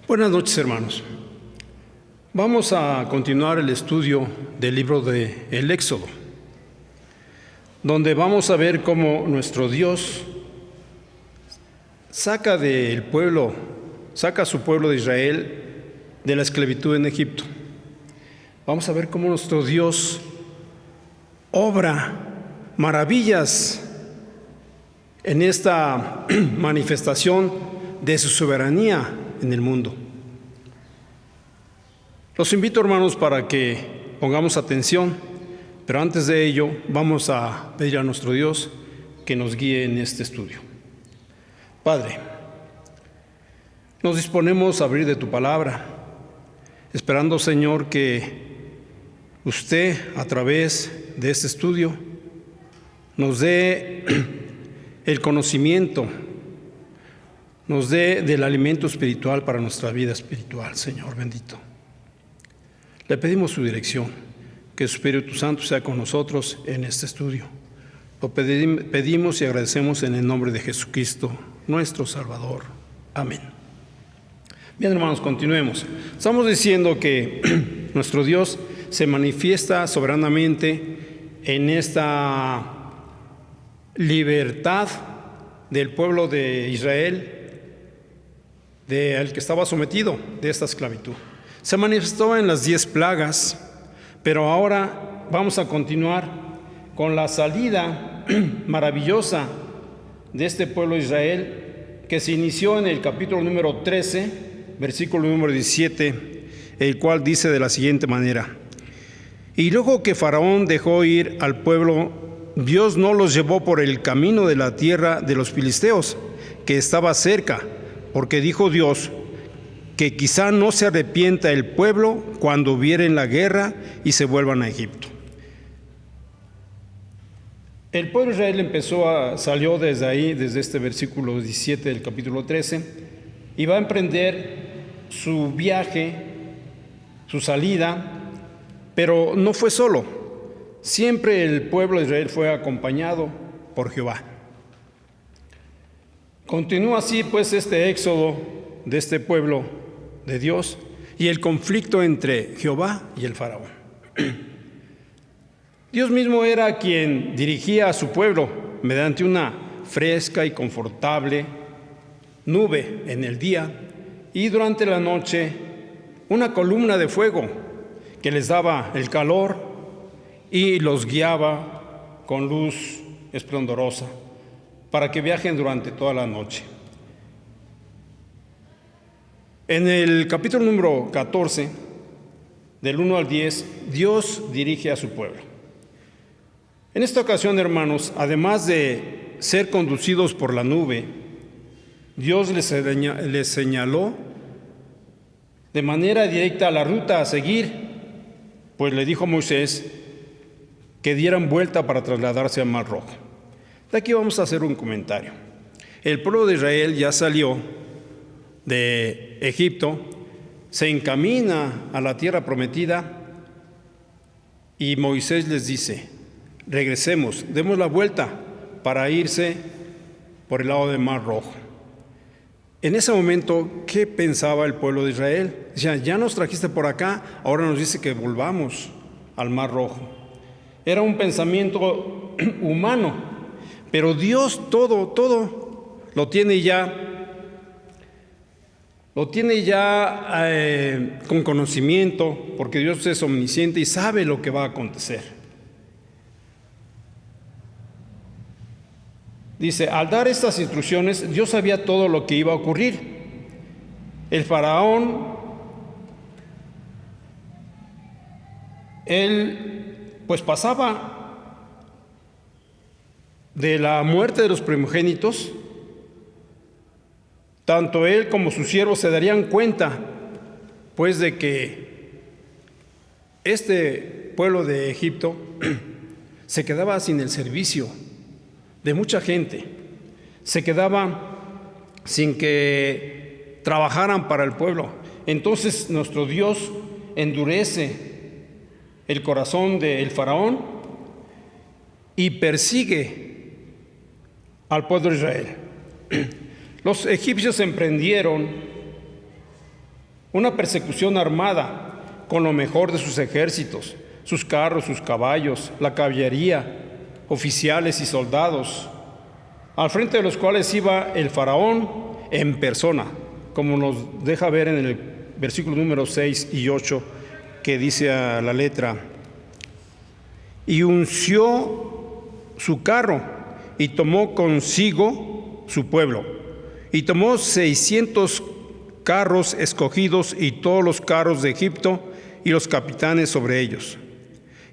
Buenas noches, hermanos. Vamos a continuar el estudio del libro de El Éxodo, donde vamos a ver cómo nuestro Dios saca a su pueblo de Israel de la esclavitud en Egipto. Vamos a ver cómo nuestro Dios obra maravillas en esta manifestación de su soberanía en el mundo. Los invito, hermanos, para que pongamos atención, pero antes de ello vamos a pedir a nuestro Dios que nos guíe en este estudio. Padre, nos disponemos a abrir de tu palabra, esperando, Señor, que usted, a través de este estudio, nos dé el conocimiento, nos dé del alimento espiritual para nuestra vida espiritual, Señor bendito. Le pedimos su dirección, que su Espíritu Santo sea con nosotros en este estudio. Lo pedimos y agradecemos en el nombre de Jesucristo, nuestro Salvador. Amén. Bien, hermanos, continuemos. Estamos diciendo que nuestro Dios se manifiesta soberanamente en esta libertad del pueblo de Israel, al que estaba sometido de esta esclavitud. Se manifestó en las 10 plagas, pero ahora vamos a continuar con la salida maravillosa de este pueblo de Israel, que se inició en el capítulo número 13, versículo número 17, el cual dice de la siguiente manera: Y luego que Faraón dejó ir al pueblo, Dios no los llevó por el camino de la tierra de los filisteos, que estaba cerca, porque dijo Dios que quizá no se arrepienta el pueblo cuando vieren la guerra y se vuelvan a Egipto. El pueblo de Israel salió desde ahí, desde este versículo 17 del capítulo 13, y va a emprender su viaje, su salida, pero no fue solo. Siempre el pueblo de Israel fue acompañado por Jehová. Continúa así pues este éxodo de este pueblo de Dios y el conflicto entre Jehová y el faraón. Dios mismo era quien dirigía a su pueblo mediante una fresca y confortable nube en el día y durante la noche una columna de fuego que les daba el calor y los guiaba con luz esplendorosa para que viajen durante toda la noche. En el capítulo número 14, del 1 al 10, Dios dirige a su pueblo. En esta ocasión, hermanos, además de ser conducidos por la nube, Dios les señaló de manera directa la ruta a seguir, pues le dijo a Moisés que dieran vuelta para trasladarse al Mar Rojo. De aquí vamos a hacer un comentario. El pueblo de Israel ya salió de Egipto, se encamina a la tierra prometida y Moisés les dice: regresemos, demos la vuelta para irse por el lado del Mar Rojo. En ese momento, ¿qué pensaba el pueblo de Israel? Decía: ya nos trajiste por acá, ahora nos dice que volvamos al Mar Rojo. Era un pensamiento humano. Pero Dios todo lo tiene ya con conocimiento, porque Dios es omnisciente y sabe lo que va a acontecer. Dice, al dar estas instrucciones, Dios sabía todo lo que iba a ocurrir. El faraón, él pues pasaba de la muerte de los primogénitos. Tanto él como sus siervos se darían cuenta, pues, de que este pueblo de Egipto se quedaba sin el servicio de mucha gente, se quedaba sin que trabajaran para el pueblo. Entonces nuestro Dios endurece el corazón del faraón y persigue al pueblo de Israel. Los egipcios emprendieron una persecución armada con lo mejor de sus ejércitos, sus carros, sus caballos, la caballería, oficiales y soldados, al frente de los cuales iba el faraón en persona, como nos deja ver en el versículo número 6 y 8, que dice a la letra: y unció su carro y tomó consigo su pueblo, y tomó 600 carros escogidos y todos los carros de Egipto y los capitanes sobre ellos.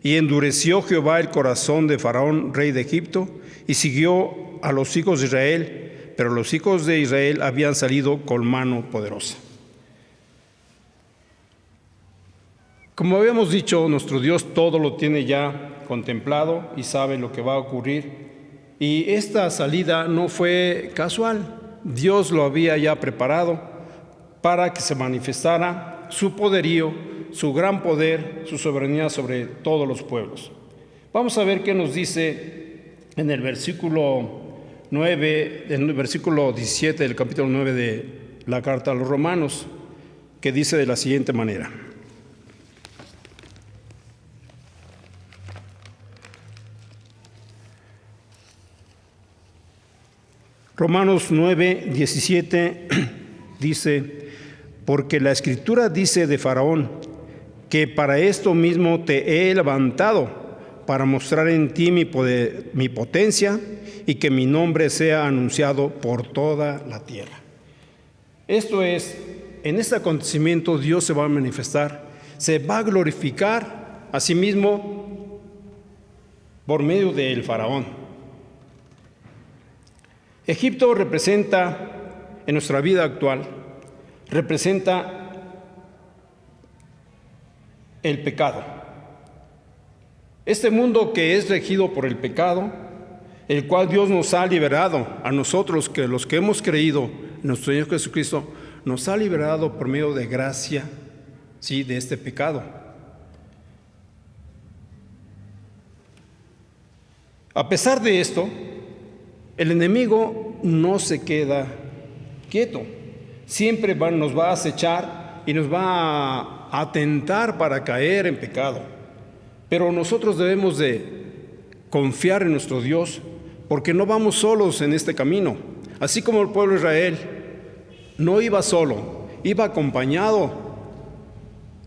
Y endureció Jehová el corazón de Faraón, rey de Egipto, y siguió a los hijos de Israel, pero los hijos de Israel habían salido con mano poderosa. Como habíamos dicho, nuestro Dios todo lo tiene ya contemplado y sabe lo que va a ocurrir. Y esta salida no fue casual. Dios lo había ya preparado para que se manifestara su poderío, su gran poder, su soberanía sobre todos los pueblos. Vamos a ver qué nos dice en el versículo 9, en el versículo 17 del capítulo 9 de la carta a los Romanos, que dice de la siguiente manera: Romanos 9, 17 dice: porque la Escritura dice de Faraón, que para esto mismo te he levantado, para mostrar en ti mi poder, mi potencia, y que mi nombre sea anunciado por toda la tierra. Esto es, en este acontecimiento Dios se va a manifestar, se va a glorificar a sí mismo por medio del Faraón. Egipto representa, en nuestra vida actual, representa el pecado. Este mundo que es regido por el pecado, el cual Dios nos ha liberado, a nosotros que los que hemos creído en nuestro Señor Jesucristo, nos ha liberado por medio de gracia, sí, de este pecado. A pesar de esto, el enemigo no se queda quieto. Siempre nos va a acechar y nos va a tentar para caer en pecado. Pero nosotros debemos de confiar en nuestro Dios, porque no vamos solos en este camino. Así como el pueblo de Israel no iba solo, iba acompañado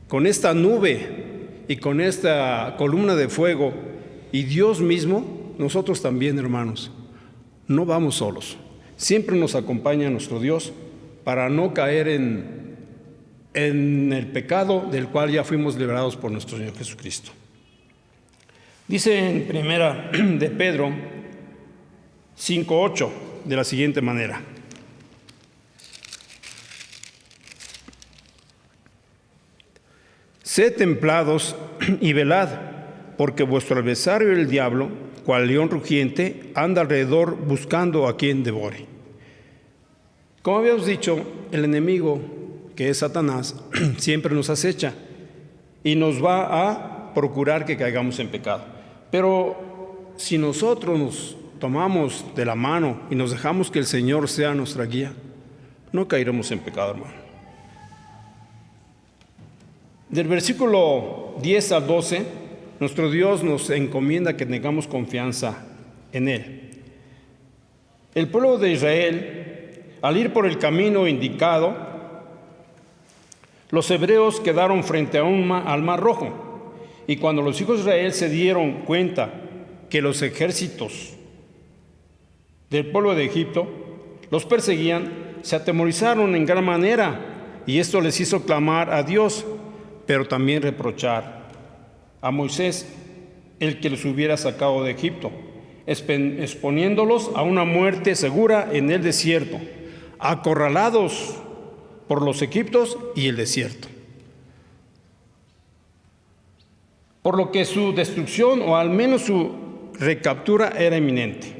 con esta nube y con esta columna de fuego, y Dios mismo. Nosotros también, hermanos, no vamos solos. Siempre nos acompaña nuestro Dios para no caer en el pecado del cual ya fuimos liberados por nuestro Señor Jesucristo. Dice en primera de Pedro 5:8 de la siguiente manera: sed templados y velad, porque vuestro adversario el diablo, cual león rugiente, anda alrededor buscando a quien devore. Como habíamos dicho, el enemigo, que es Satanás, siempre nos acecha y nos va a procurar que caigamos en pecado. Pero si nosotros nos tomamos de la mano y nos dejamos que el Señor sea nuestra guía, no caeremos en pecado, hermano. Del versículo 10 al 12, nuestro Dios nos encomienda que tengamos confianza en Él. El pueblo de Israel, al ir por el camino indicado, los hebreos quedaron frente al Mar Rojo. Y cuando los hijos de Israel se dieron cuenta que los ejércitos del pueblo de Egipto los perseguían, se atemorizaron en gran manera, y esto les hizo clamar a Dios, pero también reprochar a Moisés, el que los hubiera sacado de Egipto, exponiéndolos a una muerte segura en el desierto, acorralados por los egipcios y el desierto. Por lo que su destrucción, o al menos su recaptura, era inminente.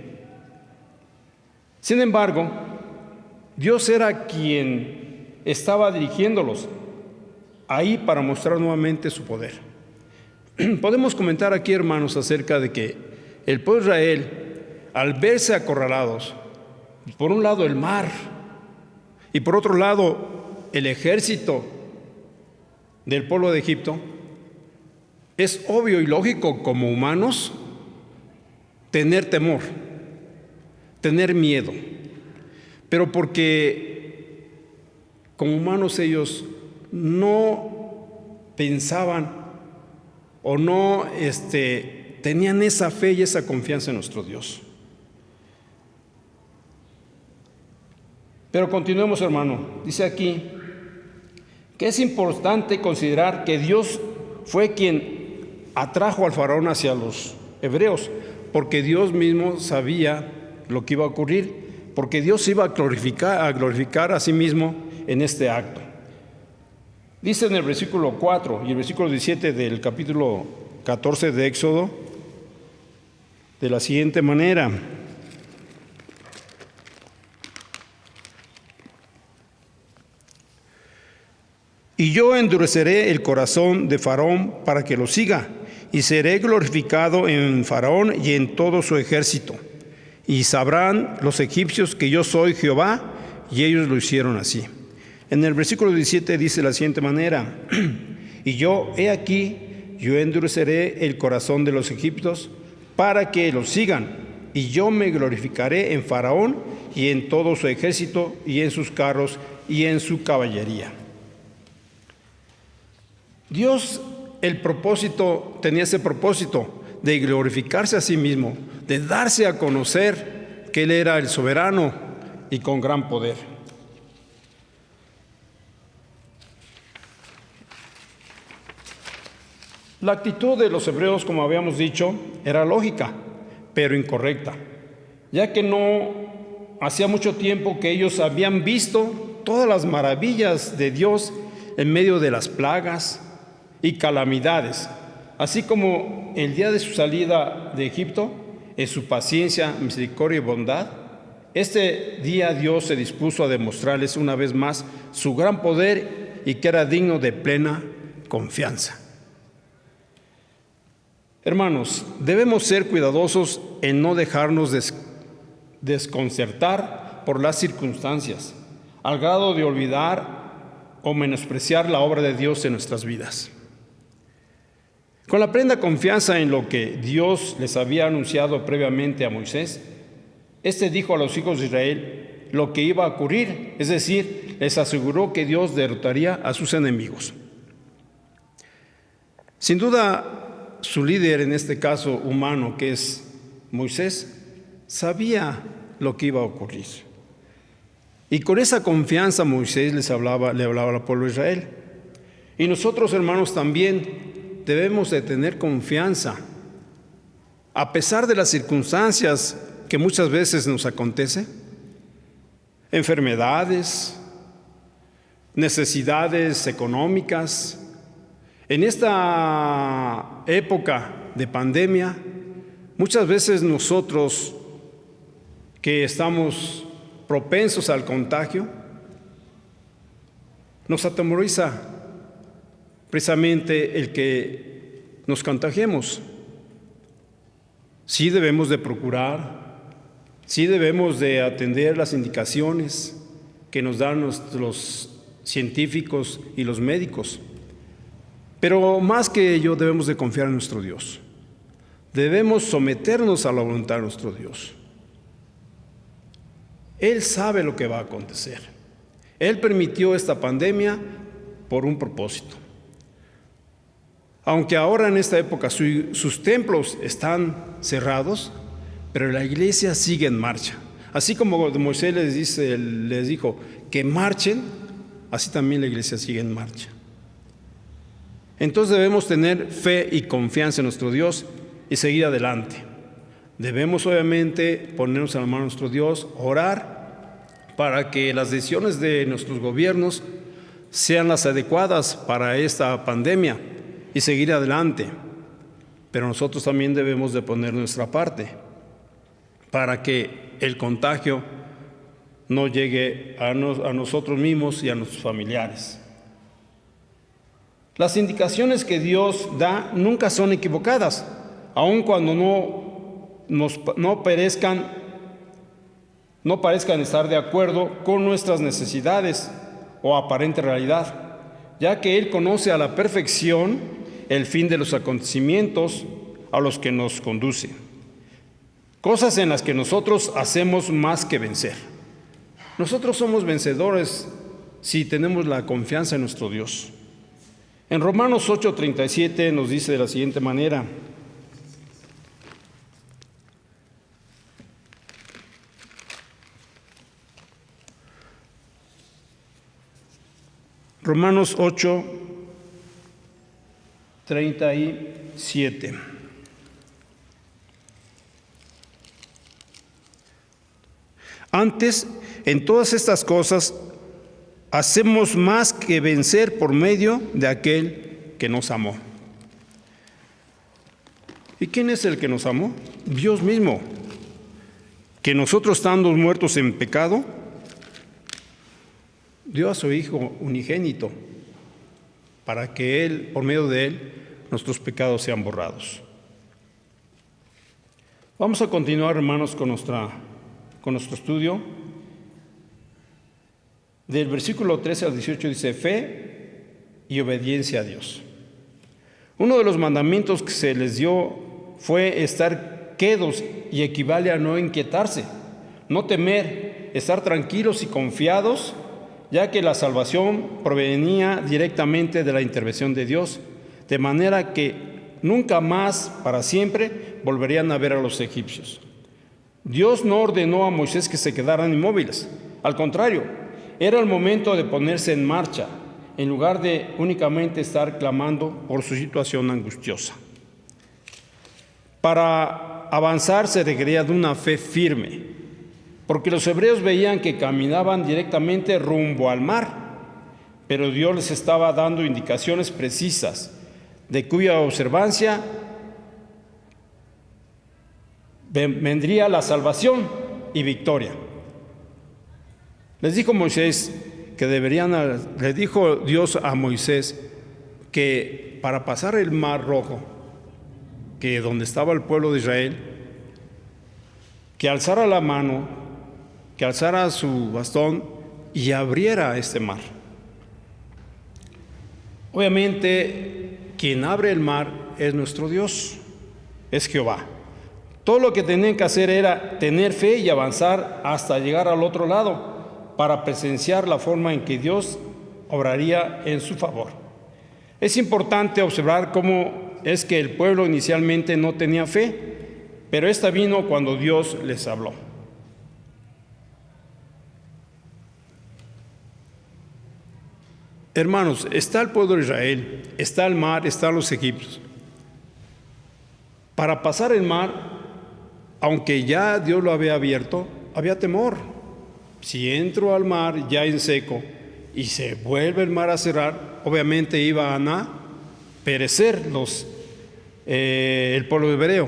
Sin embargo, Dios era quien estaba dirigiéndolos ahí para mostrar nuevamente su poder. Podemos comentar aquí, hermanos, acerca de que el pueblo de Israel, al verse acorralados, por un lado el mar y por otro lado el ejército del pueblo de Egipto, es obvio y lógico como humanos tener temor, tener miedo, pero porque como humanos ellos no pensaban o no tenían esa fe y esa confianza en nuestro Dios. Pero continuemos, hermano. Dice aquí que es importante considerar que Dios fue quien atrajo al faraón hacia los hebreos, porque Dios mismo sabía lo que iba a ocurrir, porque Dios iba a glorificar a sí mismo en este acto. Dice en el versículo 4 y el versículo 17 del capítulo 14 de Éxodo de la siguiente manera: y yo endureceré el corazón de Faraón para que lo siga, y seré glorificado en Faraón y en todo su ejército. Y sabrán los egipcios que yo soy Jehová, y ellos lo hicieron así. En el versículo 17 dice de la siguiente manera: y yo, he aquí, yo endureceré el corazón de los egipcios para que lo sigan, y yo me glorificaré en Faraón y en todo su ejército, y en sus carros y en su caballería. Dios tenía ese propósito de glorificarse a sí mismo, de darse a conocer que Él era el soberano y con gran poder. La actitud de los hebreos, como habíamos dicho, era lógica, pero incorrecta, ya que no hacía mucho tiempo que ellos habían visto todas las maravillas de Dios en medio de las plagas y calamidades, así como el día de su salida de Egipto, en su paciencia, misericordia y bondad. Este día Dios se dispuso a demostrarles una vez más su gran poder y que era digno de plena confianza. Hermanos, debemos ser cuidadosos en no dejarnos desconcertar por las circunstancias, al grado de olvidar o menospreciar la obra de Dios en nuestras vidas. Con la plena confianza en lo que Dios les había anunciado previamente a Moisés, dijo a los hijos de Israel lo que iba a ocurrir, es decir, les aseguró que Dios derrotaría a sus enemigos. Sin duda, su líder, en este caso humano, que es Moisés, sabía lo que iba a ocurrir. Y con esa confianza Moisés le hablaba al pueblo de Israel. Y nosotros, hermanos, también debemos de tener confianza, a pesar de las circunstancias que muchas veces nos acontecen, enfermedades, necesidades económicas. En esta época de pandemia, muchas veces nosotros que estamos propensos al contagio, nos atemoriza precisamente el que nos contagiemos. Sí debemos de procurar, sí debemos de atender las indicaciones que nos dan los científicos y los médicos. Pero más que ello debemos de confiar en nuestro Dios. Debemos someternos a la voluntad de nuestro Dios. Él sabe lo que va a acontecer. Él permitió esta pandemia por un propósito. Aunque ahora en esta época sus templos están cerrados, pero la iglesia sigue en marcha. Así como Moisés les dijo que marchen, así también la iglesia sigue en marcha. Entonces debemos tener fe y confianza en nuestro Dios y seguir adelante. Debemos obviamente ponernos en la mano de nuestro Dios, orar para que las decisiones de nuestros gobiernos sean las adecuadas para esta pandemia y seguir adelante. Pero nosotros también debemos de poner nuestra parte para que el contagio no llegue a nosotros mismos y a nuestros familiares. Las indicaciones que Dios da nunca son equivocadas, aun cuando no parezcan estar de acuerdo con nuestras necesidades o aparente realidad. ya que Él conoce a la perfección el fin de los acontecimientos a los que nos conduce, cosas en las que nosotros hacemos más que vencer. Nosotros somos vencedores si tenemos la confianza en nuestro Dios. En Romanos 8:37 nos dice de la siguiente manera: Romanos 8:37. Antes, en todas estas cosas, hacemos más que vencer por medio de aquel que nos amó. ¿Y quién es el que nos amó? Dios mismo, que nosotros, estando muertos en pecado, dio a su Hijo unigénito para que Él, por medio de Él, nuestros pecados sean borrados. Vamos a continuar, hermanos, con nuestro estudio. Del versículo 13 al 18 dice: fe y obediencia a Dios. Uno de los mandamientos que se les dio fue estar quedos, y equivale a no inquietarse, no temer, estar tranquilos y confiados, ya que la salvación provenía directamente de la intervención de Dios, de manera que nunca más, para siempre, volverían a ver a los egipcios. Dios no ordenó a Moisés que se quedaran inmóviles. Al contrario, era el momento de ponerse en marcha, en lugar de únicamente estar clamando por su situación angustiosa. Para avanzar se requería de una fe firme, porque los hebreos veían que caminaban directamente rumbo al mar, pero Dios les estaba dando indicaciones precisas, de cuya observancia vendría la salvación y victoria. Les dijo Dios a Moisés que para pasar el Mar Rojo, que donde estaba el pueblo de Israel, que alzara la mano, que alzara su bastón y abriera este mar. Obviamente, quien abre el mar es nuestro Dios, es Jehová. Todo lo que tenían que hacer era tener fe y avanzar hasta llegar al otro lado para presenciar la forma en que Dios obraría en su favor. Es importante observar cómo es que el pueblo inicialmente no tenía fe, pero esta vino cuando Dios les habló. Hermanos, está el pueblo de Israel, está el mar, están los egipcios. Para pasar el mar, aunque ya Dios lo había abierto, había temor. Si entro al mar ya en seco y se vuelve el mar a cerrar, obviamente iban a perecer el pueblo hebreo.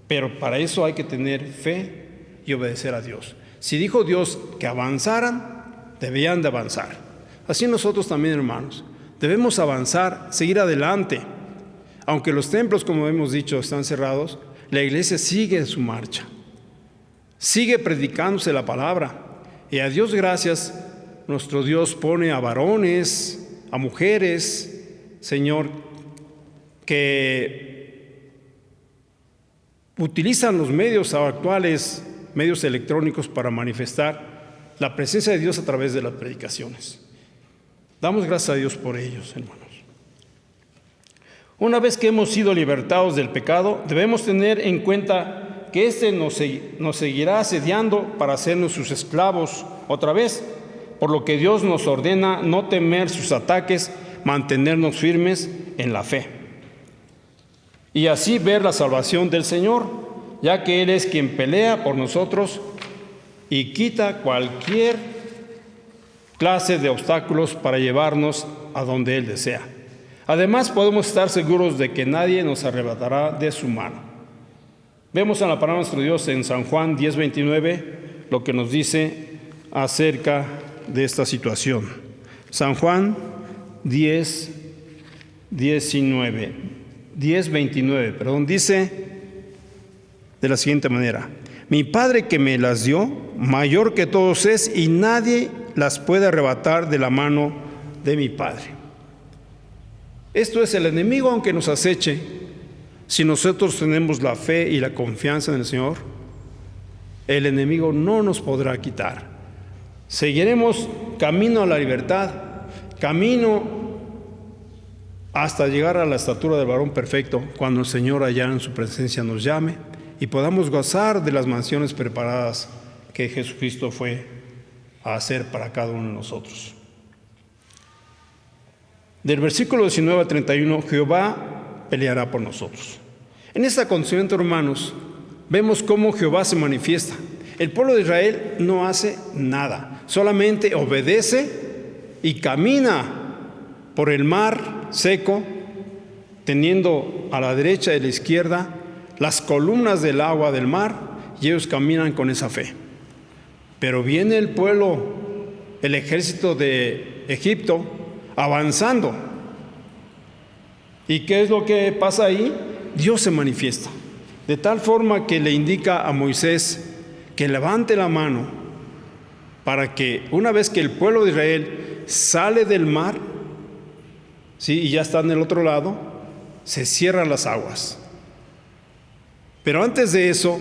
Pero para eso hay que tener fe y obedecer a Dios. Si dijo Dios que avanzaran, debían de avanzar. Así nosotros también, hermanos, debemos avanzar, seguir adelante. Aunque los templos, como hemos dicho, están cerrados, la iglesia sigue en su marcha. Sigue predicándose la palabra. Y a Dios gracias, nuestro Dios pone a varones, a mujeres, Señor, que utilizan los medios actuales, medios electrónicos, para manifestar la presencia de Dios a través de las predicaciones. Damos gracias a Dios por ellos, hermanos. Una vez que hemos sido libertados del pecado, debemos tener en cuenta que éste nos seguirá asediando para hacernos sus esclavos otra vez, por lo que Dios nos ordena no temer sus ataques, mantenernos firmes en la fe. Y así ver la salvación del Señor, ya que Él es quien pelea por nosotros y quita cualquier clase de obstáculos para llevarnos a donde Él desea. Además, podemos estar seguros de que nadie nos arrebatará de su mano. Vemos en la palabra de nuestro Dios en San Juan 10:29 lo que nos dice acerca de esta situación. San Juan 10:29, dice de la siguiente manera: mi Padre que me las dio, mayor que todos es, y nadie las puede arrebatar de la mano de mi Padre. Esto es, el enemigo, aunque nos aceche, si nosotros tenemos la fe y la confianza en el Señor, el enemigo no nos podrá quitar. Seguiremos camino a la libertad, camino hasta llegar a la estatura del varón perfecto, cuando el Señor allá en su presencia nos llame y podamos gozar de las mansiones preparadas que Jesucristo fue a hacer para cada uno de nosotros. Del versículo 19 al 31, Jehová peleará por nosotros. En este acontecimiento, hermanos, vemos cómo Jehová se manifiesta. El pueblo de Israel no hace nada, solamente obedece y camina por el mar seco, teniendo a la derecha y a la izquierda las columnas del agua del mar, y ellos caminan con esa fe. Pero viene el pueblo, el ejército de Egipto, avanzando. ¿Y qué es lo que pasa ahí? Dios se manifiesta, de tal forma que le indica a Moisés que levante la mano para que una vez que el pueblo de Israel sale del mar, ¿sí?, y ya está en el otro lado, se cierran las aguas. Pero antes de eso,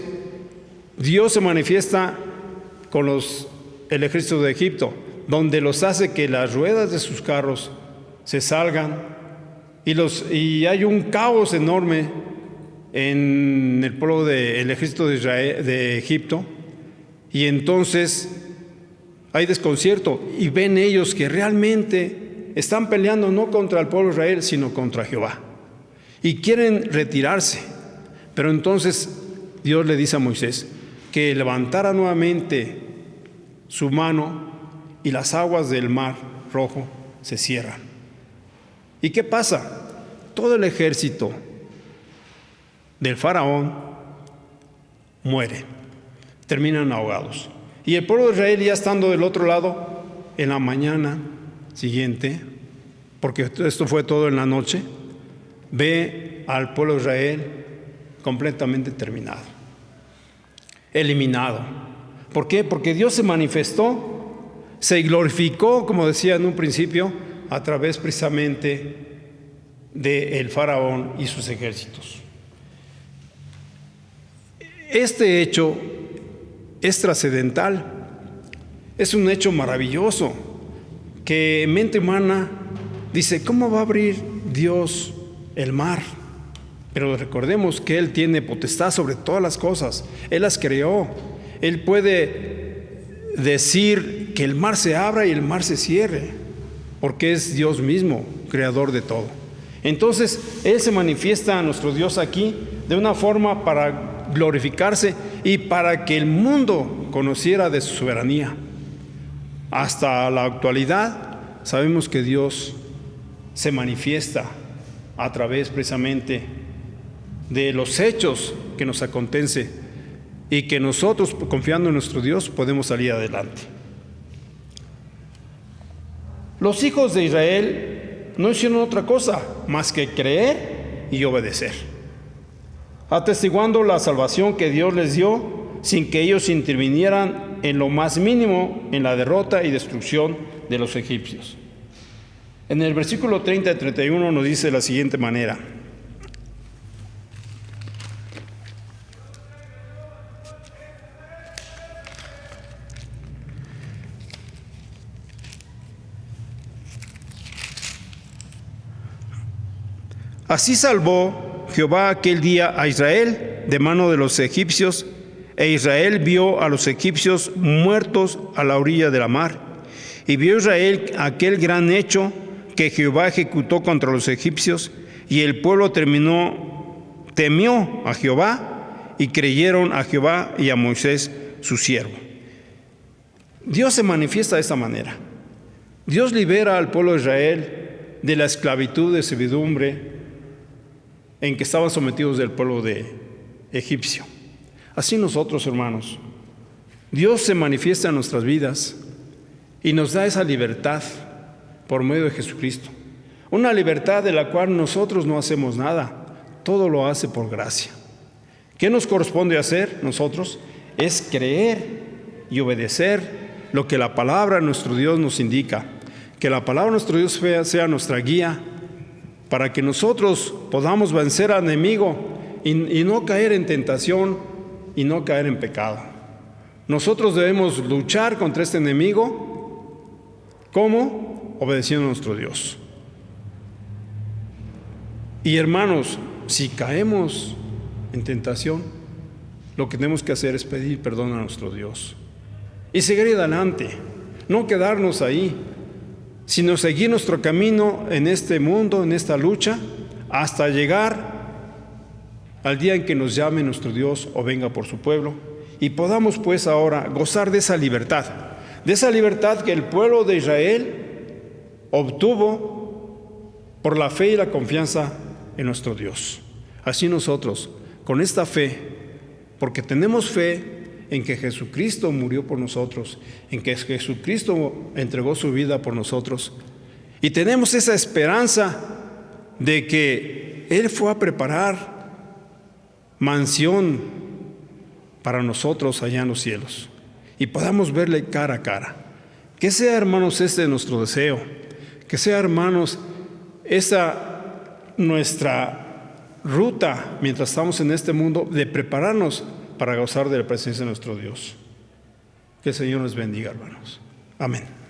Dios se manifiesta con el ejército de Egipto, donde los hace que las ruedas de sus carros se salgan y hay un caos enorme en el pueblo del ejército de Israel, de Egipto, y entonces hay desconcierto y ven ellos que realmente están peleando no contra el pueblo de Israel, sino contra Jehová, y quieren retirarse. Pero entonces Dios le dice a Moisés que levantara nuevamente su mano y las aguas del mar Rojo se cierran. ¿Y qué pasa? Todo el ejército del faraón muere, terminan ahogados. Y el pueblo de Israel, ya estando del otro lado, en la mañana siguiente, porque esto fue todo en la noche, ve al pueblo de Israel completamente terminado, eliminado. ¿Por qué? Porque Dios se manifestó, se glorificó, como decía en un principio, a través precisamente del faraón y sus ejércitos. Este hecho es trascendental, es un hecho maravilloso que en mente humana dice, ¿cómo va a abrir Dios el mar? Pero recordemos que Él tiene potestad sobre todas las cosas, Él las creó, Él puede decir que el mar se abra y el mar se cierre, porque es Dios mismo, creador de todo. Entonces, Él se manifiesta a nuestro Dios aquí de una forma para glorificarse y para que el mundo conociera de su soberanía. Hasta la actualidad sabemos que Dios se manifiesta a través precisamente de los hechos que nos acontecen y que nosotros, confiando en nuestro Dios, podemos salir adelante. Los hijos de Israel no hicieron otra cosa más que creer y obedecer, atestiguando la salvación que Dios les dio sin que ellos intervinieran en lo más mínimo en la derrota y destrucción de los egipcios. En el versículo 30 y 31 nos dice de la siguiente manera: así salvó Jehová aquel día a Israel de mano de los egipcios, e Israel vio a los egipcios muertos a la orilla de la mar. Y vio Israel aquel gran hecho que Jehová ejecutó contra los egipcios, y el pueblo temió a Jehová, y creyeron a Jehová y a Moisés su siervo. Dios se manifiesta de esta manera. Dios libera al pueblo de Israel de la esclavitud de servidumbre en que estaban sometidos del pueblo de egipcio. Así nosotros, hermanos, Dios se manifiesta en nuestras vidas y nos da esa libertad por medio de Jesucristo. Una libertad de la cual nosotros no hacemos nada, todo lo hace por gracia. ¿Qué nos corresponde hacer nosotros? Es creer y obedecer lo que la palabra de nuestro Dios nos indica. que la palabra de nuestro Dios sea nuestra guía para que nosotros podamos vencer al enemigo y no caer en tentación y no caer en pecado. Nosotros debemos luchar contra este enemigo. ¿Cómo? Obedeciendo a nuestro Dios. Y hermanos, si caemos en tentación, lo que tenemos que hacer es pedir perdón a nuestro Dios y seguir adelante, no quedarnos ahí, sino seguir nuestro camino en este mundo, en esta lucha, hasta llegar al día en que nos llame nuestro Dios o venga por su pueblo, y podamos pues ahora gozar de esa libertad que el pueblo de Israel obtuvo por la fe y la confianza en nuestro Dios. Así nosotros, con esta fe, porque tenemos fe en que Jesucristo murió por nosotros, en que Jesucristo entregó su vida por nosotros, y tenemos esa esperanza de que Él fue a preparar mansión para nosotros allá en los cielos, y podamos verle cara a cara. Que sea, hermanos, este nuestro deseo, que sea, hermanos, esa nuestra ruta mientras estamos en este mundo, de prepararnos para gozar de la presencia de nuestro Dios. Que el Señor nos bendiga, hermanos. Amén.